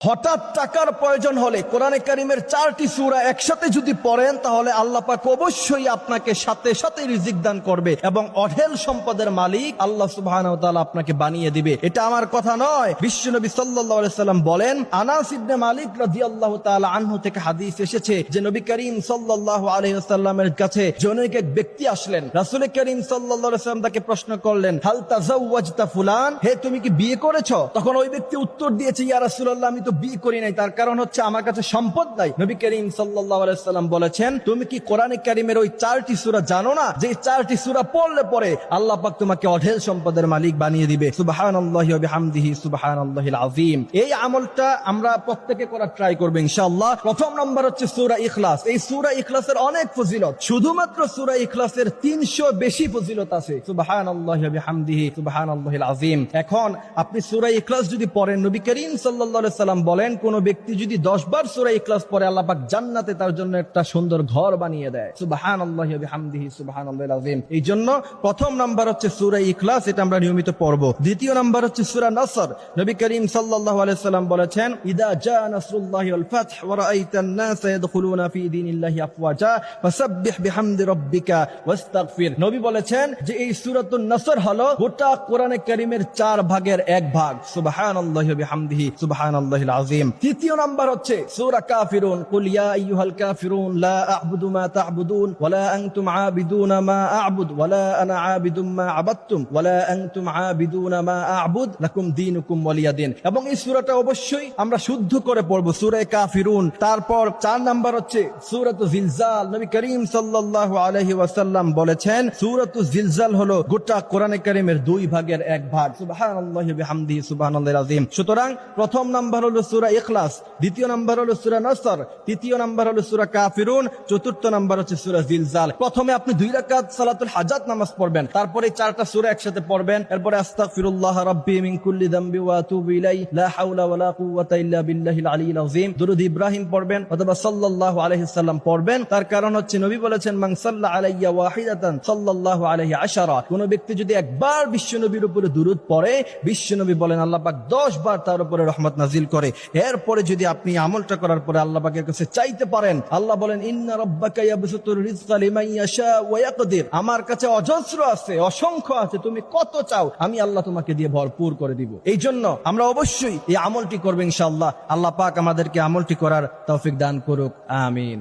হঠাৎ টাকার প্রয়োজন হলে কোরআনে কারিমের 4টি সূরা একসাথে যদি পড়েন তাহলে আল্লাহ পাক অবশ্যই আপনাকে সাথে সাথে রিজিক দান করবে এবং অঢেল সম্পদের মালিক আল্লাহ সুবহানাহু ওয়া তাআলা আপনাকে বানিয়ে দিবে। এটা আমার কথা নয়, বিশ্বনবী সাল্লাল্লাহু আলাইহি সাল্লাম বলেন। আনাস ইবনে মালিক রাদিয়াল্লাহু তাআলা আনহু থেকে হাদিস এসেছে যে নবী করিম সাল্লাল্লাহু আলাইহি ওয়াসাল্লামের কাছে জনৈক এক ব্যক্তি আসলেন। রাসূল করিম সাল্লাল্লাহু আলাইহি ওয়াসাল্লাম তাকে প্রশ্ন করলেন, হাল তাযাওয়াজতা ফুলান, হে তুমি কি বিয়ে করেছো? তখন ওই ব্যক্তি উত্তর দিয়েছে, ইয়া রাসূলুল্লাহ আমি তো বিয়ে করি নাই, তার কারণ হচ্ছে আমার কাছে সম্পদ নাই। নবী করিম সাল্লাল্লাহু আলাইহি ওয়াসাল্লাম বলেছেন, তুমি কি কোরআনে কারিমের ওই 4টি সূরা জানো না যে 4টি সূরা পড়লে পরে আল্লাহ পাক তোমাকে অঢেল সম্পদের মালিক বানিয়ে দিবে। সুবহানাল্লাহি ওয়া বিহামদিহি সুবহানাল্লাহিল আযীম। এই আমলটা আমরা প্রত্যেকে করার ট্রাই করব ইনশাআল্লাহ। প্রথম নাম্বার হচ্ছে সূরা ইখলাস। এই সূরা ইখলাসের অনেক ফজিলত, শুধুমাত্র সূরা ইখলাসের 300 বেশি ফজিলত আছে। সুবহানাল্লাহি ওয়া বিহামদিহি সুবহানাল্লাহিল আযীম। এখন আপনি সূরা ইখলাস যদি পড়েন, নবী করিম সাল্লাল্লাহু আলাইহি সাল্লাম বলেন, কোন ব্যক্তি যদি 10 বার সূরা ইখলাস পড়ে আল্লাহ পাক জান্নাতে তার জন্য একটা সুন্দর ঘর বানিয়ে দেয়। সুবহানাল্লাহি ওয়া বিহামদিহি সুবহানাল্লাহিল আযীম। এই জন্য প্রথম নাম্বার হচ্ছে সূরা ইখলাস, এটা আমরা নিয়মিত পড়ব। দ্বিতীয় নাম্বার হচ্ছে সূরা নসর। নবী করিম সাল্লাল্লাহু আলাইহি সাল্লাম বলেছেন, ইদা জা নাসরুল্লাহি ওয়াল ফাথ ওয়া রাআইতান নাস ইয়াদখুলুনা ফি দীনিল্লাহি আফওয়াজা ফাসাব্বিহ বিহামদি রাব্বিকা ওয়াস্তাগফির। নবী বলেছেন যে এই সূরাতুন নসর হলো গোটা কোরআনে কারীমের 4 ভাগের 1 ভাগ। সুবহানাল্লাহি ওয়া বিহামদিহি সুবহানাল্লাহিল আযীম। তৃতীয় নাম্বার হচ্ছে সূরা কাফিরুন। কুল ইয়া আইয়ুহাল কাফিরুন লা আ'বুদু মা তা'বুদুন ওয়া লা আনতুম আ'বিদুনা মা আ'বুদ ওয়া লা আনা আ'বিদুম মা আ'বাদতুম ওয়া লা আনতুম আ'বিদুনা মা আ'বুদ লাকুম দীনুকুম ওয়ালিয়া দীন। এবং এই সূরাটা অবশ্যই আমরা শুদ্ধ করে পড়ব, সূরা কাফিরুন। তারপর 4 নাম্বার হচ্ছে সূরাতু জিলজাল। নবী করিম সাল্লাল্লাহু আলাইহি ওয়াসাল্লাম বলেছেন, সূরাতু জিলজাল হলো গোটা কোরআনে কারীমের 2 ভাগের 1 ভাগ। সুবহানাল্লাহি ওয়া বিহামদিহি সুবহানাল্লাহিল আযীম। সুতরাং প্রথম নাম্বার হলো সূরা ইখলাস, দ্বিতীয় নাম্বার হলো সূরা নসর, তৃতীয় নাম্বার হলো সূরা কাফিরুন, চতুর্থ নাম্বার হচ্ছে সূরা জিলজাল। প্রথমে আপনি 2 রাকাত সালাতুল হাজাত নামাজ পড়বেন, তারপরে 4টা সূরা একসাথে পড়বেন, এরপরে আস্তাগফিরুল্লাহ রাব্বি মিন কুল্লি যামবি ওয়া আতুবু ইলাইহি লা হাওলা ওয়া লা কুওয়াতা ইল্লা বিল্লাহিল আলিয়্যিল আযীম। দুরূদ ইব্রাহিম পড়বেন অথবা সাল্লাল্লাহু আলাইহি সাল্লাম পড়বেন। তার কারণ হচ্ছে নবী বলেছেন, মান সাল্লা আলাইয়া ওয়াহিদাতান সাল্লাল্লাহু আলাইহি আশারা। কোন ব্যক্তি যদি একবার বিশ্বনবীর উপরে দুরূদ পড়ে, বিশ্বনবী বলেন আল্লাহ পাক 10 বার তার উপরে রহমত নাজিল করে। এরপরে যদি আপনি আমলটা করার পরে আল্লাহ পাকের কাছে চাইতে পারেন, আল্লাহ বলেন, ইন্না রাব্বাকা ইয়াবসুতুর রিজকা লিমান ইয়াশা ওয়া ইয়াকদির। আমার কাছে অজস্র আছে, অসংখ্য আছে, তুমি কত চাও আমি আল্লাহ তোমাকে দিয়ে ভরপুর করে দিব। এই জন্য আমরা অবশ্যই এই আমলটি করব ইনশাআল্লাহ। আল্লাহ পাক আমাদেরকে আমলটি করার তৌফিক দান করুক, আমিন।